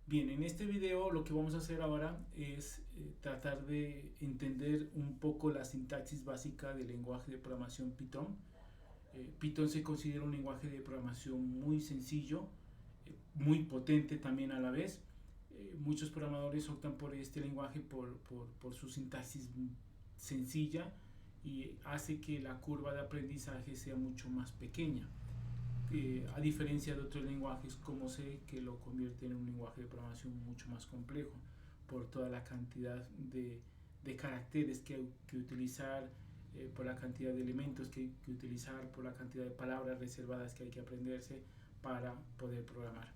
Bien, en este video lo que vamos a hacer ahora es tratar de entender un poco la sintaxis básica del lenguaje de programación Python. Python se considera un lenguaje de programación muy sencillo, muy potente también a la vez. Muchos programadores optan por este lenguaje por su sintaxis sencilla y hace que la curva de aprendizaje sea mucho más pequeña, a diferencia de otros lenguajes como C, que lo convierte en un lenguaje de programación mucho más complejo por toda la cantidad de caracteres que hay que utilizar, por la cantidad de elementos que hay que utilizar, por la cantidad de palabras reservadas que hay que aprenderse para poder programar.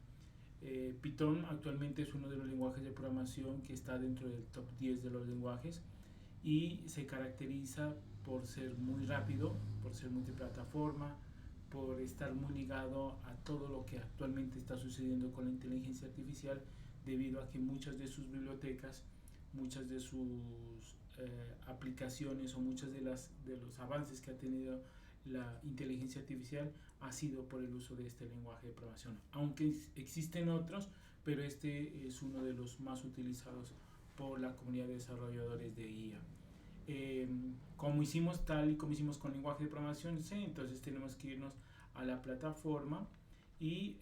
Python actualmente es uno de los lenguajes de programación que está dentro del top 10 de los lenguajes y se caracteriza por ser muy rápido, por ser multiplataforma, por estar muy ligado a todo lo que actualmente está sucediendo con la inteligencia artificial, debido a que muchas de sus bibliotecas, muchas de sus aplicaciones o muchos de los avances que ha tenido la inteligencia artificial ha sido por el uso de este lenguaje de programación, aunque existen otros, pero este es uno de los más utilizados por la comunidad de desarrolladores de IA. Como hicimos tal y como hicimos con lenguaje de programación C, entonces tenemos que irnos a la plataforma y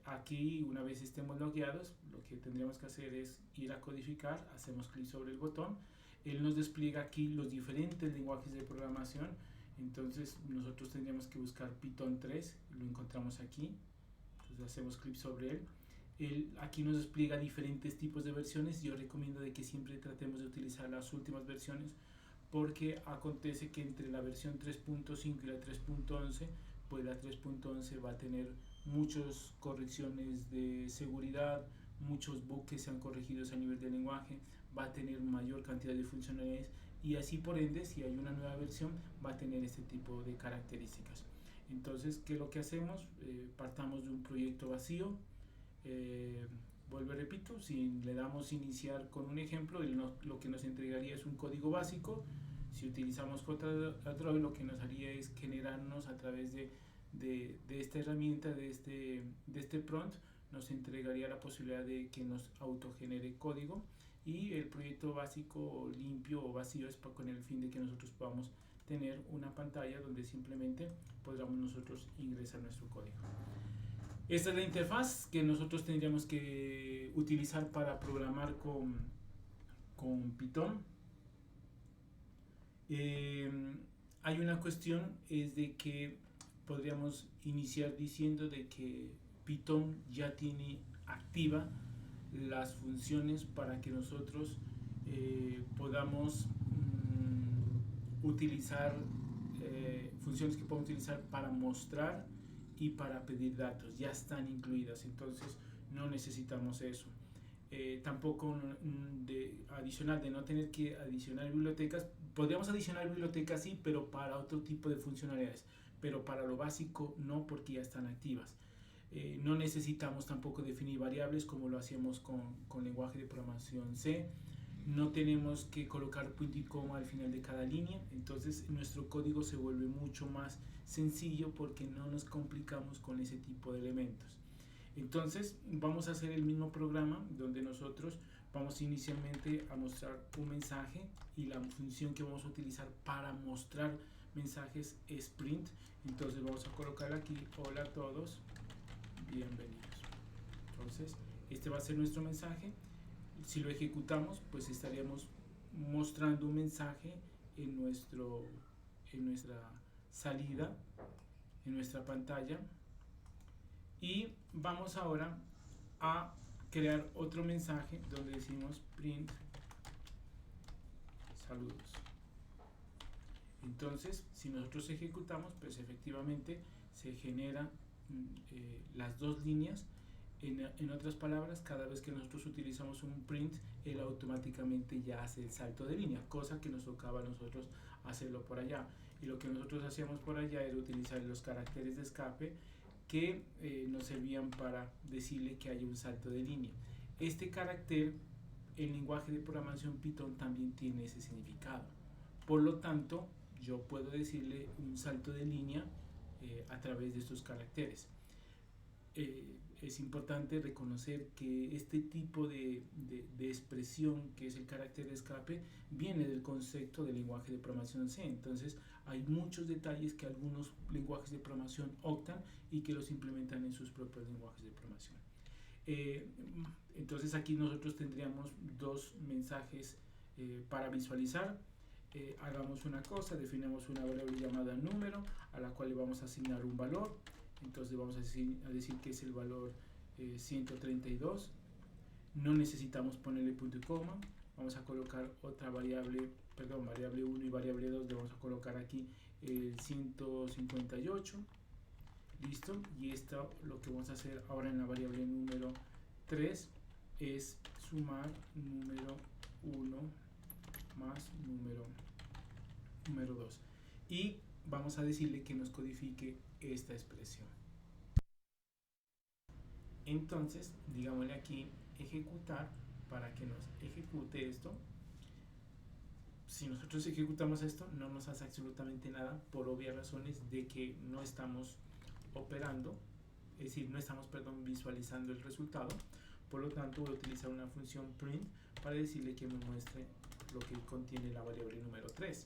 aquí, una vez estemos logueados, lo que tendríamos que hacer es ir a codificar. Hacemos clic sobre el botón, él nos despliega aquí los diferentes lenguajes de programación. Entonces nosotros tendríamos que buscar Python 3, lo encontramos aquí, entonces hacemos clic sobre él. Aquí nos despliega diferentes tipos de versiones. Yo recomiendo de que siempre tratemos de utilizar las últimas versiones, porque acontece que entre la versión 3.5 y la 3.11, pues la 3.11 va a tener muchas correcciones de seguridad, muchos bugs que sean corregidos a nivel de lenguaje, va a tener mayor cantidad de funcionalidades y así por ende, si hay una nueva versión, va a tener este tipo de características. Entonces, ¿qué es lo que hacemos? Partamos de un proyecto vacío. eh, Vuelvo y repito, si le damos iniciar con un ejemplo, lo que nos entregaría es un código básico. Si utilizamos JDroid, lo que nos haría es generarnos a través de esta herramienta, de este prompt, nos entregaría la posibilidad de que nos autogenere código, y el proyecto básico limpio o vacío es con el fin de que nosotros podamos tener una pantalla donde simplemente podamos nosotros ingresar nuestro código. Esta es la interfaz que nosotros tendríamos que utilizar para programar con Python. Eh, Hay una cuestión, es de que podríamos iniciar diciendo de que Python ya tiene activa las funciones para que nosotros podamos utilizar funciones que podemos utilizar para mostrar y para pedir datos, ya están incluidas, entonces no necesitamos eso. Tampoco adicional, de no tener que adicionar bibliotecas. Podríamos adicionar bibliotecas, sí, pero para otro tipo de funcionalidades, pero para lo básico no, porque ya están activas. No necesitamos tampoco definir variables como lo hacíamos con lenguaje de programación C. No tenemos que colocar punto y coma al final de cada línea, entonces nuestro código se vuelve mucho más sencillo porque no nos complicamos con ese tipo de elementos. Entonces vamos a hacer el mismo programa donde nosotros vamos inicialmente a mostrar un mensaje, y la función que vamos a utilizar para mostrar mensajes es print. Entonces vamos a colocar aquí: hola a todos, bienvenidos. Entonces este va a ser nuestro mensaje. Si lo ejecutamos, pues estaríamos mostrando un mensaje en nuestra salida, en nuestra pantalla. Y vamos ahora a crear otro mensaje donde decimos print saludos. Entonces, si nosotros ejecutamos, pues efectivamente se generan las dos líneas. En otras palabras, cada vez que nosotros utilizamos un print, él automáticamente ya hace el salto de línea, cosa que nos tocaba a nosotros hacerlo por allá. Y lo que nosotros hacíamos por allá era utilizar los caracteres de escape que nos servían para decirle que hay un salto de línea. Este carácter, el lenguaje de programación Python también tiene ese significado. Por lo tanto, yo puedo decirle un salto de línea a través de estos caracteres. es importante reconocer que este tipo de expresión, que es el carácter de escape, viene del concepto del lenguaje de programación C. Entonces hay muchos detalles que algunos lenguajes de programación optan y que los implementan en sus propios lenguajes de programación. Entonces aquí nosotros tendríamos dos mensajes para visualizar. Hagamos una cosa, definamos una variable llamada número a la cual le vamos a asignar un valor. Entonces vamos a decir que es el valor 132. No necesitamos ponerle punto y coma. Vamos a colocar otra variable, perdón, variable 1 y variable 2. Le vamos a colocar aquí el 158. Listo. Y esto lo que vamos a hacer ahora en la variable número 3 es sumar número 1 más número 2. Y vamos a decirle que nos codifique esta expresión. Entonces, digámosle aquí ejecutar para que nos ejecute esto. Si nosotros ejecutamos esto, no nos hace absolutamente nada por obvias razones de que no estamos operando, es decir, no estamos, visualizando el resultado. Por lo tanto, voy a utilizar una función print para decirle que me muestre lo que contiene la variable número 3.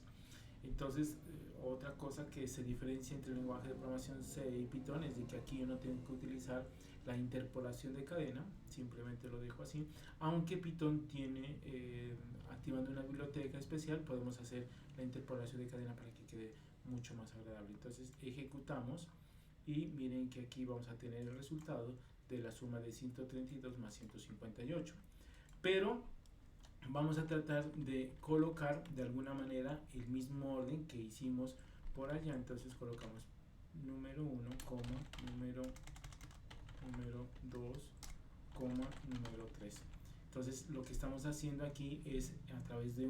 Entonces, otra cosa que se diferencia entre el lenguaje de programación C y Python es de que aquí yo no tengo que utilizar la interpolación de cadena, simplemente lo dejo así, aunque Python tiene, activando una biblioteca especial, podemos hacer la interpolación de cadena para que quede mucho más agradable. Entonces ejecutamos y miren que aquí vamos a tener el resultado de la suma de 132 más 158. Pero vamos a tratar de colocar de alguna manera el mismo orden que hicimos por allá. Entonces colocamos número 1, número 2, número 3. Entonces lo que estamos haciendo aquí es a través de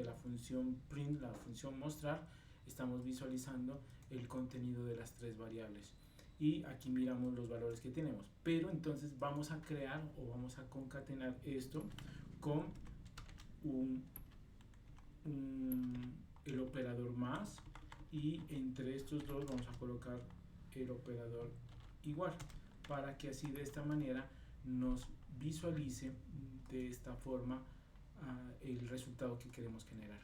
la función print, la función mostrar, estamos visualizando el contenido de las tres variables. Y aquí miramos los valores que tenemos. Pero entonces vamos a crear o vamos a concatenar esto con el operador más, y entre estos dos vamos a colocar el operador igual, para que así de esta manera nos visualice de esta forma el resultado que queremos generar.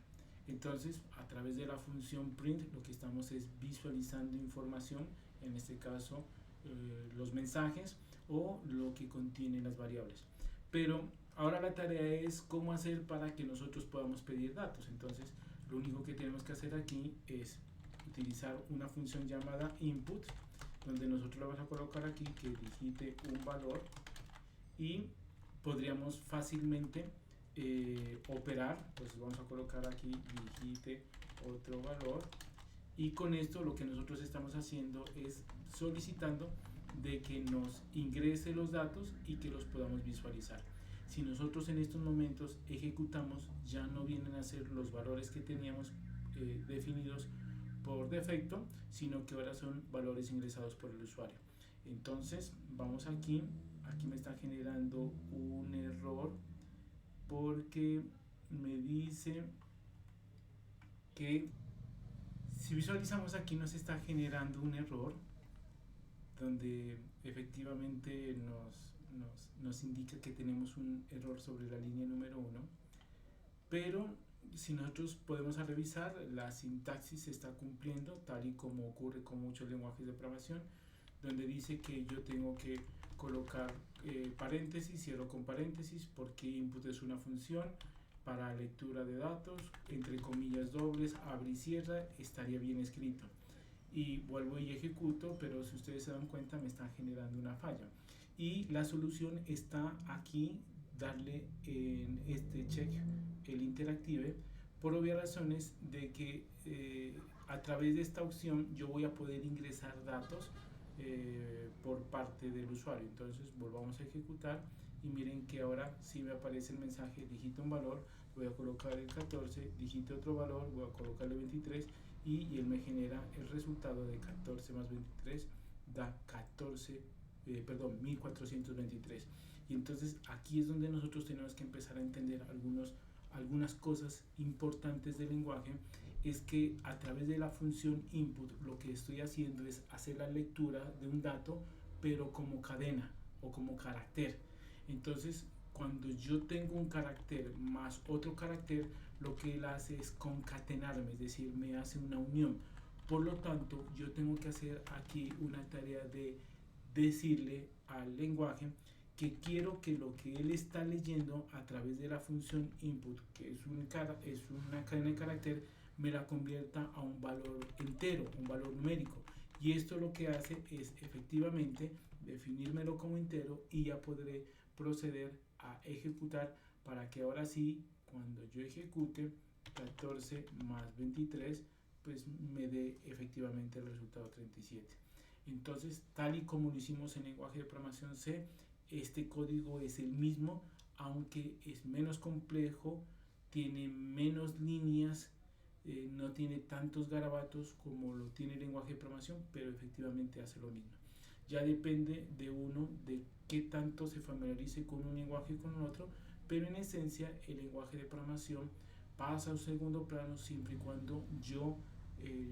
Entonces a través de la función print lo que estamos es visualizando información, en este caso los mensajes o lo que contienen las variables. Pero ahora la tarea es cómo hacer para que nosotros podamos pedir datos. Entonces lo único que tenemos que hacer aquí es utilizar una función llamada input, donde nosotros le vamos a colocar aquí que digite un valor, y podríamos fácilmente operar. Pues vamos a colocar aquí digite otro valor, y con esto lo que nosotros estamos haciendo es solicitando de que nos ingrese los datos y que los podamos visualizar. Si nosotros en estos momentos ejecutamos, ya no vienen a ser los valores que teníamos definidos por defecto, sino que ahora son valores ingresados por el usuario. Entonces vamos aquí me está generando un error porque me dice que si visualizamos aquí nos está generando un error donde efectivamente nos indica que tenemos un error sobre la línea número 1, pero si nosotros podemos revisar, la sintaxis se está cumpliendo tal y como ocurre con muchos lenguajes de programación, donde dice que yo tengo que colocar paréntesis, cierro con paréntesis, porque input es una función para lectura de datos, entre comillas dobles, abre y cierra, estaría bien escrito. Y vuelvo y ejecuto, pero si ustedes se dan cuenta me está generando una falla. Y la solución está aquí, darle en este check el interactive, por obvias razones de que a través de esta opción yo voy a poder ingresar datos por parte del usuario. Entonces volvamos a ejecutar y miren que ahora sí me aparece el mensaje digita un valor, voy a colocar el 14, digite otro valor, voy a colocarle 23 y él me genera el resultado de 14 más 23 da 1423. Y entonces aquí es donde nosotros tenemos que empezar a entender algunas cosas importantes del lenguaje. Es que a través de la función input lo que estoy haciendo es hacer la lectura de un dato pero como cadena o como carácter. Entonces, cuando yo tengo un carácter más otro carácter, lo que él hace es concatenarme, es decir, me hace una unión. Por lo tanto, yo tengo que hacer aquí una tarea de decirle al lenguaje que quiero que lo que él está leyendo a través de la función input, que es una cadena de carácter, me la convierta a un valor entero, un valor numérico. Y esto lo que hace es efectivamente definírmelo como entero y ya podré proceder a ejecutar para que ahora sí, cuando yo ejecute 14 más 23, pues me dé efectivamente el resultado 37. Entonces, tal y como lo hicimos en lenguaje de programación C, este código es el mismo, aunque es menos complejo, tiene menos líneas, no tiene tantos garabatos como lo tiene el lenguaje de programación, pero efectivamente hace lo mismo. Ya depende de uno de qué tanto se familiarice con un lenguaje y con el otro, pero en esencia el lenguaje de programación pasa a un segundo plano siempre y cuando yo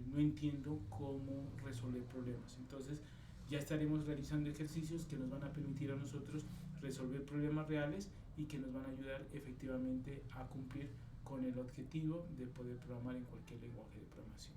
no entiendo cómo resolver problemas. Entonces ya estaremos realizando ejercicios que nos van a permitir a nosotros resolver problemas reales y que nos van a ayudar efectivamente a cumplir con el objetivo de poder programar en cualquier lenguaje de programación.